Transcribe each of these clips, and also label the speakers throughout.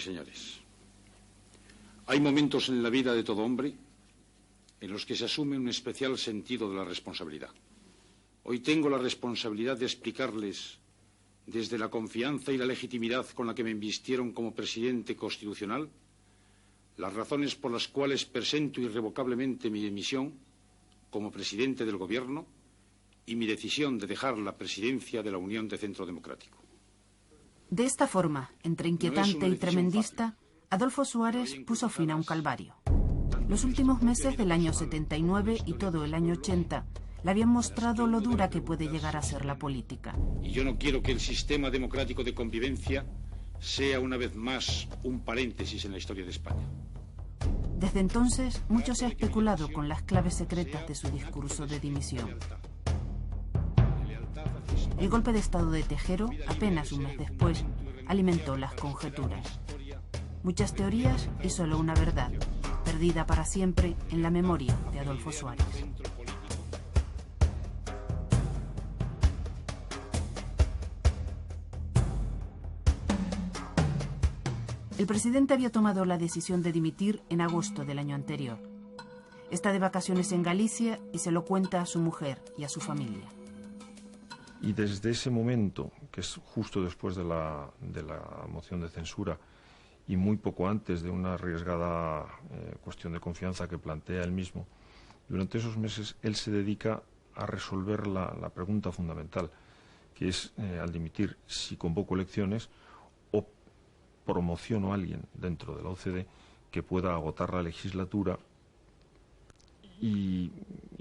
Speaker 1: señores, hay momentos en la vida de todo hombre en los que se asume un especial sentido de la responsabilidad. Hoy tengo la responsabilidad de explicarles, desde la confianza y la legitimidad con la que me invistieron como presidente constitucional, las razones por las cuales presento irrevocablemente mi dimisión como presidente del Gobierno y mi decisión de dejar la presidencia de la Unión de Centro Democrático.
Speaker 2: De esta forma, entre inquietante y tremendista, Adolfo Suárez puso fin a un calvario. Los últimos meses del año 79 y todo el año 80 le habían mostrado lo dura que puede llegar a ser la política.
Speaker 1: Y yo no quiero que el sistema democrático de convivencia sea una vez más un paréntesis en la historia de España.
Speaker 2: Desde entonces, mucho se ha especulado con las claves secretas de su discurso de dimisión. El golpe de Estado de Tejero, apenas un mes después, alimentó las conjeturas. Muchas teorías y solo una verdad, perdida para siempre en la memoria de Adolfo Suárez. El presidente había tomado la decisión de dimitir en agosto del año anterior. Está de vacaciones en Galicia y se lo cuenta a su mujer y a su familia.
Speaker 3: Y desde ese momento, que es justo después de la moción de censura y muy poco antes de una arriesgada cuestión de confianza que plantea él mismo, durante esos meses él se dedica a resolver la pregunta fundamental, que es, al dimitir, si convoco elecciones o promociono a alguien dentro de la OCDE que pueda agotar la legislatura y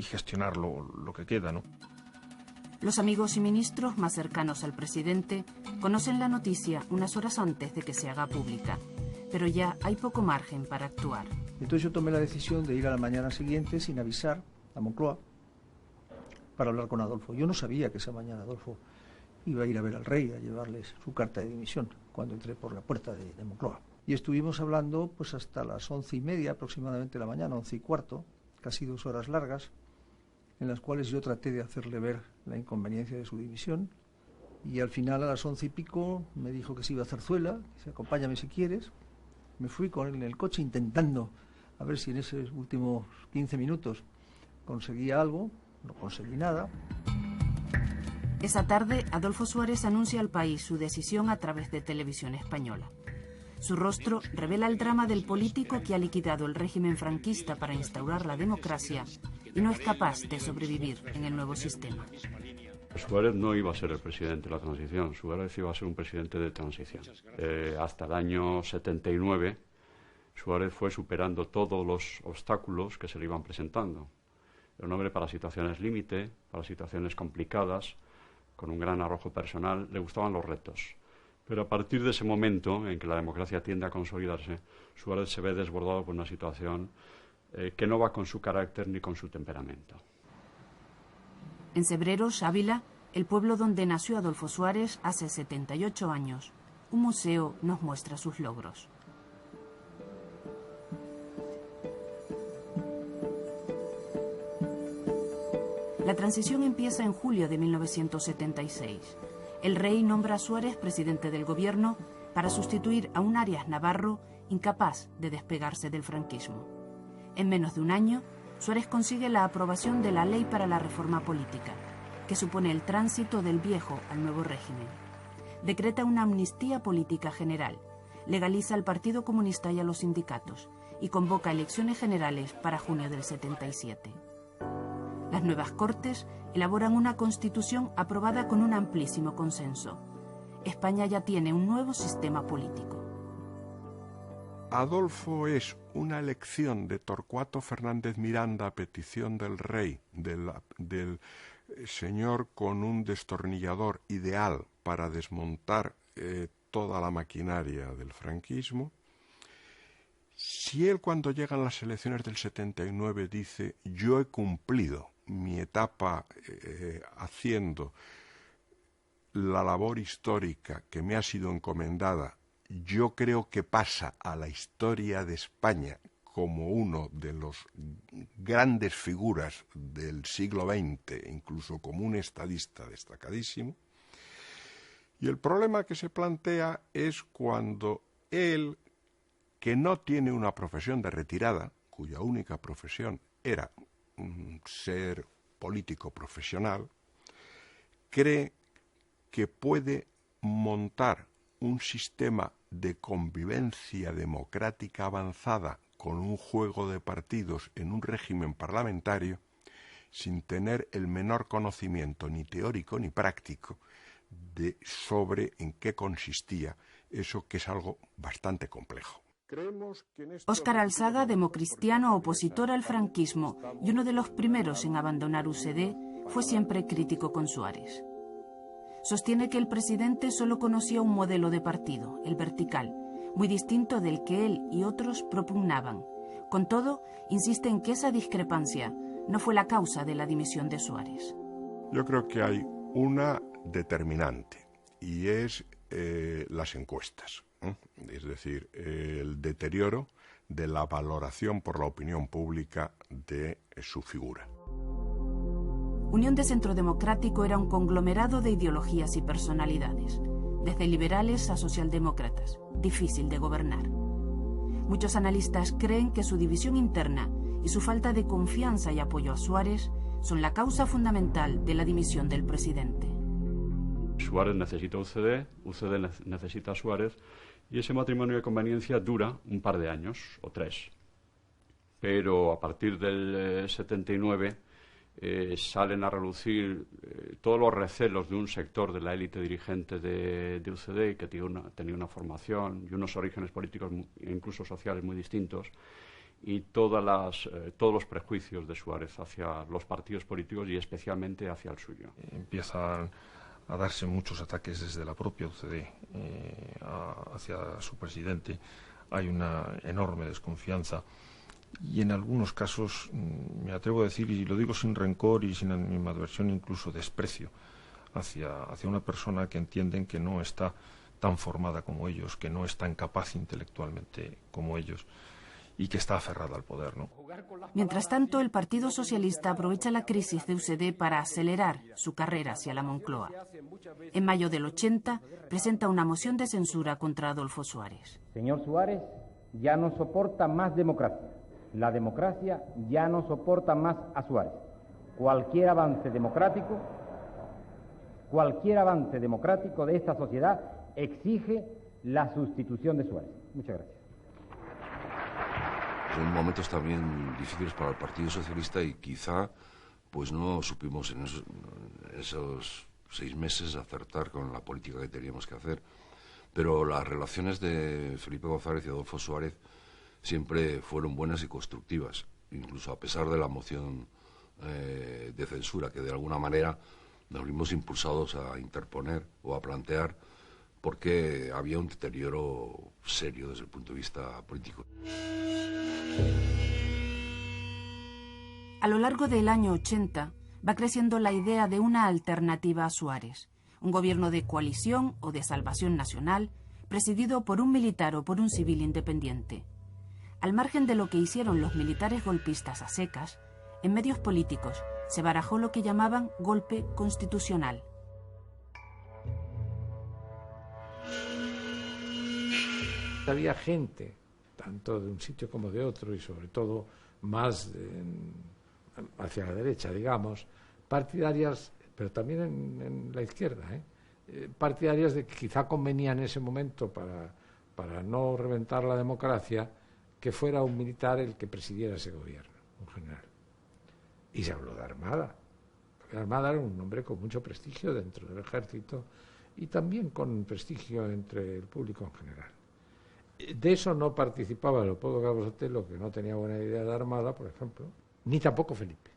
Speaker 3: gestionar lo que queda, ¿no?
Speaker 2: Los amigos y ministros más cercanos al presidente conocen la noticia unas horas antes de que se haga pública, pero ya hay poco margen para actuar.
Speaker 4: Entonces yo tomé la decisión de ir a la mañana siguiente sin avisar a Moncloa para hablar con Adolfo. Yo no sabía que esa mañana Adolfo iba a ir a ver al rey, a llevarles su carta de dimisión, cuando entré por la puerta de Moncloa. Y estuvimos hablando pues hasta las 11:30 aproximadamente de la mañana, 11:15, casi 2 horas largas, en las cuales yo traté de hacerle ver la inconveniencia de su dimisión, y al final a las 11:15 me dijo que se iba a Zarzuela, dice, acompáñame si quieres. Me fui con él en el coche intentando a ver si en esos últimos 15 minutos conseguía algo, no conseguí nada.
Speaker 2: Esa tarde, Adolfo Suárez anuncia al país su decisión a través de Televisión Española. Su rostro revela el drama del político que ha liquidado el régimen franquista para instaurar la democracia y no es capaz de sobrevivir en el nuevo sistema.
Speaker 5: Suárez no iba a ser el presidente de la transición, Suárez iba a ser un presidente de transición. Hasta el año 79, Suárez fue superando todos los obstáculos que se le iban presentando. Era un hombre para situaciones límite, para situaciones complicadas, con un gran arrojo personal, le gustaban los retos. Pero a partir de ese momento en que la democracia tiende a consolidarse, Suárez se ve desbordado por una situación que no va con su carácter ni con su temperamento.
Speaker 2: En Cebreros, Ávila, el pueblo donde nació Adolfo Suárez hace 78 años, un museo nos muestra sus logros. La transición empieza en julio de 1976. El rey nombra a Suárez presidente del gobierno para sustituir a un Arias Navarro incapaz de despegarse del franquismo. En menos de un año, Suárez consigue la aprobación de la Ley para la Reforma Política, que supone el tránsito del viejo al nuevo régimen. Decreta una amnistía política general, legaliza al Partido Comunista y a los sindicatos y convoca elecciones generales para junio del 77. Las nuevas Cortes elaboran una constitución aprobada con un amplísimo consenso. España ya tiene un nuevo sistema político.
Speaker 6: Adolfo es una elección de Torcuato Fernández Miranda a petición del rey, del señor con un destornillador ideal para desmontar toda la maquinaria del franquismo. Si él, cuando llegan las elecciones del 79, dice yo he cumplido mi etapa haciendo la labor histórica que me ha sido encomendada, yo creo que pasa a la historia de España como uno de los grandes figuras del siglo XX, incluso como un estadista destacadísimo. Y el problema que se plantea es cuando él, que no tiene una profesión de retirada, cuya única profesión era ser político profesional, cree que puede montar un sistema de convivencia democrática avanzada con un juego de partidos en un régimen parlamentario sin tener el menor conocimiento ni teórico ni práctico sobre en qué consistía eso, que es algo bastante complejo.
Speaker 2: Óscar Alzaga, democristiano opositor al franquismo y uno de los primeros en abandonar UCD, fue siempre crítico con Suárez. Sostiene que el presidente solo conocía un modelo de partido, el vertical, muy distinto del que él y otros propugnaban. Con todo, insiste en que esa discrepancia no fue la causa de la dimisión de Suárez.
Speaker 6: Yo creo que hay una determinante, y es las encuestas, es decir, el deterioro de la valoración por la opinión pública de su figura.
Speaker 2: Unión de Centro Democrático era un conglomerado de ideologías y personalidades, desde liberales a socialdemócratas, difícil de gobernar. Muchos analistas creen que su división interna y su falta de confianza y apoyo a Suárez son la causa fundamental de la dimisión del presidente.
Speaker 5: Suárez necesita UCD, UCD necesita a Suárez, y ese matrimonio de conveniencia dura un par de años, o 3. Pero a partir del 79 salen a relucir todos los recelos de un sector de la élite dirigente de UCD, que tenía una formación y unos orígenes políticos e incluso sociales muy distintos, y todos los prejuicios de Suárez hacia los partidos políticos y especialmente hacia el suyo.
Speaker 3: Empiezan a darse muchos ataques desde la propia UCD hacia su presidente. Hay una enorme desconfianza y en algunos casos, me atrevo a decir, y lo digo sin rencor y sin animadversión, incluso desprecio hacia una persona que entienden que no está tan formada como ellos, que no es tan capaz intelectualmente como ellos y que está aferrada al poder, ¿no?
Speaker 2: Mientras tanto, el Partido Socialista aprovecha la crisis de UCD para acelerar su carrera hacia la Moncloa. En mayo del 80 presenta una moción de censura contra Adolfo Suárez.
Speaker 7: Señor Suárez, ya no soporta más democracia. La democracia ya no soporta más a Suárez. Cualquier avance democrático de esta sociedad exige la sustitución de Suárez. Muchas gracias.
Speaker 8: Son momentos también difíciles para el Partido Socialista y quizá pues no supimos en esos 6 meses acertar con la política que teníamos que hacer. Pero las relaciones de Felipe González y Adolfo Suárez siempre fueron buenas y constructivas, incluso a pesar de la moción de censura que de alguna manera nos vimos impulsados a interponer o a plantear porque había un deterioro serio desde el punto de vista político.
Speaker 2: A lo largo del año 80 va creciendo la idea de una alternativa a Suárez, un gobierno de coalición o de salvación nacional presidido por un militar o por un civil independiente. Al margen de lo que hicieron los militares golpistas a secas, en medios políticos se barajó lo que llamaban golpe constitucional.
Speaker 9: Había gente, tanto de un sitio como de otro, y sobre todo más hacia la derecha, digamos, partidarias, pero también en la izquierda, partidarias de que quizá convenía en ese momento para no reventar la democracia que fuera un militar el que presidiera ese gobierno, un general. Y se habló de Armada. La Armada era un hombre con mucho prestigio dentro del ejército y también con prestigio entre el público en general. De eso no participaba Leopoldo Calvo Sotelo, que no tenía buena idea de Armada, por ejemplo, ni tampoco Felipe.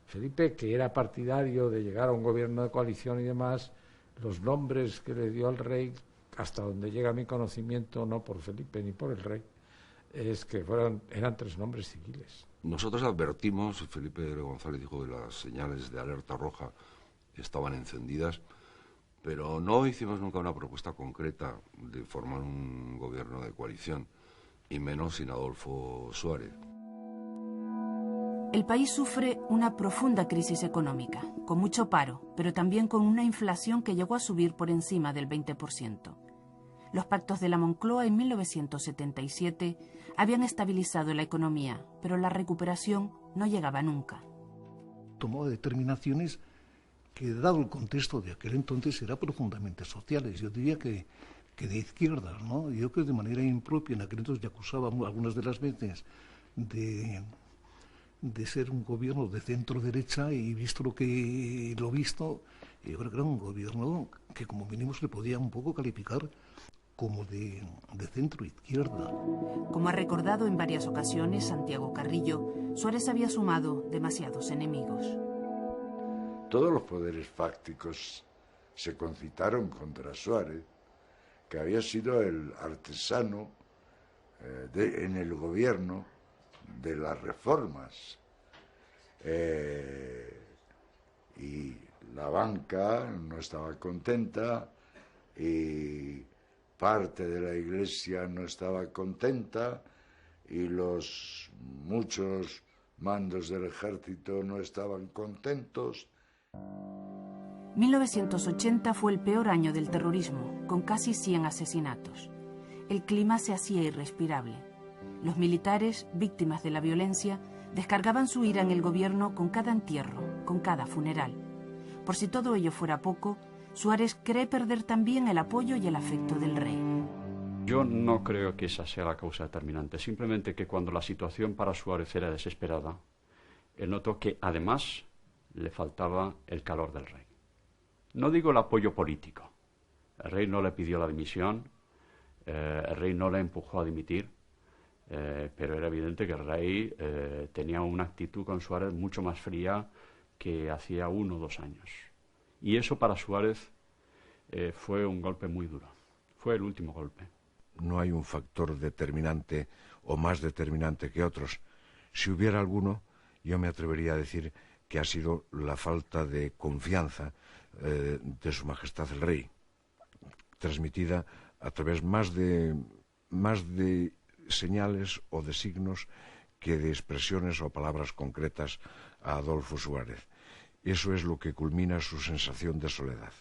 Speaker 9: Felipe, que era partidario de llegar a un gobierno de coalición y demás, los nombres que le dio al rey, hasta donde llega mi conocimiento, no por Felipe ni por el rey, es que eran 3 nombres civiles.
Speaker 8: Nosotros advertimos, Felipe González dijo que las señales de alerta roja estaban encendidas, pero no hicimos nunca una propuesta concreta de formar un gobierno de coalición, y menos sin Adolfo Suárez.
Speaker 2: El país sufre una profunda crisis económica, con mucho paro, pero también con una inflación que llegó a subir por encima del 20%. Los pactos de la Moncloa en 1977 habían estabilizado la economía, pero la recuperación no llegaba nunca.
Speaker 4: Tomó determinaciones que, dado el contexto de aquel entonces, eran profundamente sociales. Yo diría que de izquierdas, ¿no? Yo que de manera impropia en aquel entonces ya acusaba algunas de las veces de ser un gobierno de centro-derecha, y visto lo visto, yo creo que era un gobierno que como mínimo se le podía un poco calificar como de centro-izquierda.
Speaker 2: Como ha recordado en varias ocasiones Santiago Carrillo, Suárez había sumado demasiados enemigos.
Speaker 10: Todos los poderes fácticos se concitaron contra Suárez, que había sido el artesano en el gobierno de las reformas. Y la banca no estaba contenta, y parte de la Iglesia no estaba contenta, y los muchos mandos del ejército no estaban contentos.
Speaker 2: 1980 fue el peor año del terrorismo, con casi 100 asesinatos. El clima se hacía irrespirable. Los militares, víctimas de la violencia, descargaban su ira en el gobierno con cada entierro, con cada funeral. Por si todo ello fuera poco, Suárez cree perder también el apoyo y el afecto del rey.
Speaker 5: Yo no creo que esa sea la causa determinante. Simplemente que cuando la situación para Suárez era desesperada, él notó que además le faltaba el calor del rey. No digo el apoyo político. El rey no le pidió la dimisión, el rey no le empujó a dimitir, pero era evidente que el rey tenía una actitud con Suárez mucho más fría que hacía 1 o 2 años. Y eso para Suárez fue un golpe muy duro. Fue el último golpe.
Speaker 6: No hay un factor determinante o más determinante que otros. Si hubiera alguno, yo me atrevería a decir que ha sido la falta de confianza de Su Majestad el Rey, transmitida a través más de señales o de signos que de expresiones o palabras concretas a Adolfo Suárez. Eso es lo que culmina su sensación de soledad.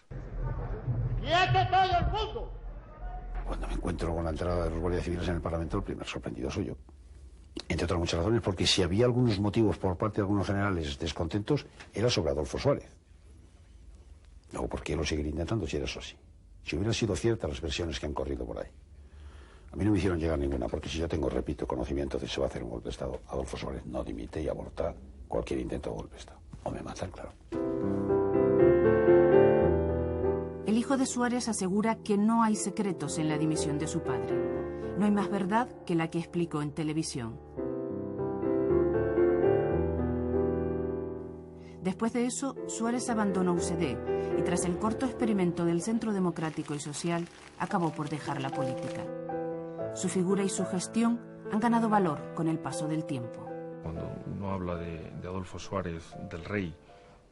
Speaker 11: ¡Quieto todo el mundo! Cuando me encuentro con la entrada de los guardias civiles en el Parlamento, el primer sorprendido soy yo. Entre otras muchas razones, porque si había algunos motivos por parte de algunos generales descontentos, era sobre Adolfo Suárez. No, ¿por qué lo seguir intentando si era eso así? Si hubieran sido ciertas las versiones que han corrido por ahí. A mí no me hicieron llegar ninguna, porque si yo tengo, repito, conocimiento de que se va a hacer un golpe de Estado, Adolfo Suárez no dimite y aborta cualquier intento de golpe de Estado. O me matan, claro.
Speaker 2: El hijo de Suárez asegura que no hay secretos en la dimisión de su padre. No hay más verdad que la que explicó en televisión. Después de eso, Suárez abandonó UCD y tras el corto experimento del Centro Democrático y Social, acabó por dejar la política. Su figura y su gestión han ganado valor con el paso del tiempo.
Speaker 3: Cuando uno habla de Adolfo Suárez, del rey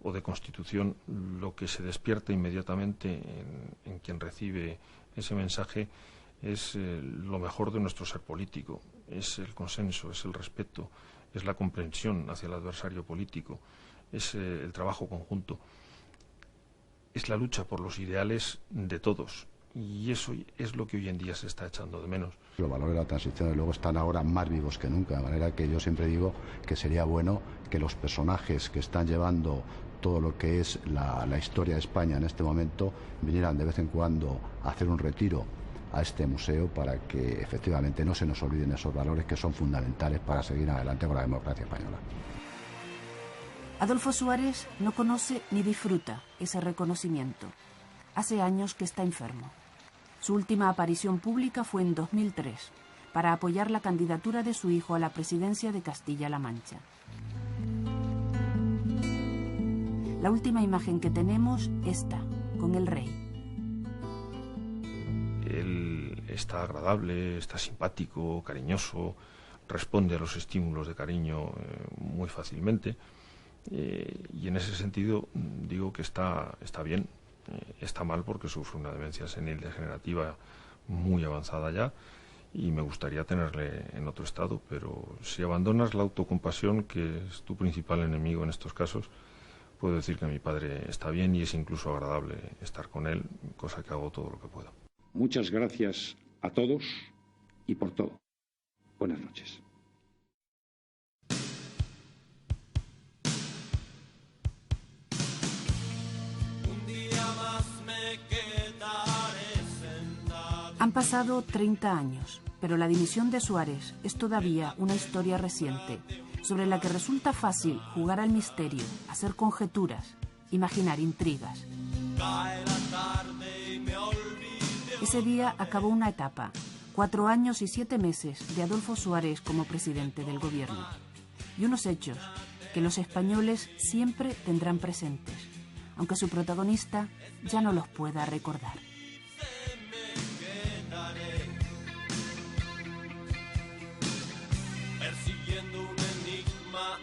Speaker 3: o de Constitución, lo que se despierta inmediatamente en quien recibe ese mensaje es lo mejor de nuestro ser político, es el consenso, es el respeto, es la comprensión hacia el adversario político, es el trabajo conjunto, es la lucha por los ideales de todos. Y eso es lo que hoy en día se está echando de menos.
Speaker 12: Los valores de la transición, de luego, están ahora más vivos que nunca, de manera que yo siempre digo que sería bueno que los personajes que están llevando todo lo que es la historia de España en este momento vinieran de vez en cuando a hacer un retiro a este museo para que efectivamente no se nos olviden esos valores que son fundamentales para seguir adelante con la democracia española.
Speaker 2: Adolfo Suárez no conoce ni disfruta ese reconocimiento. Hace años que está enfermo. Su última aparición pública fue en 2003, para apoyar la candidatura de su hijo a la presidencia de Castilla-La Mancha. La última imagen que tenemos está con el rey.
Speaker 3: Él está agradable, está simpático, cariñoso, responde a los estímulos de cariño muy fácilmente, y en ese sentido digo que está bien. Está mal porque sufre una demencia senil degenerativa muy avanzada ya y me gustaría tenerle en otro estado, pero si abandonas la autocompasión, que es tu principal enemigo en estos casos, puedo decir que mi padre está bien y es incluso agradable estar con él, cosa que hago todo lo que puedo.
Speaker 1: Muchas gracias a todos y por todo. Buenas noches.
Speaker 2: Han pasado 30 años, pero la dimisión de Suárez es todavía una historia reciente, sobre la que resulta fácil jugar al misterio, hacer conjeturas, imaginar intrigas. Ese día acabó una etapa, 4 años y 7 meses de Adolfo Suárez como presidente del gobierno, y unos hechos que los españoles siempre tendrán presentes, aunque su protagonista ya no los pueda recordar.
Speaker 13: Persiguiendo un enigma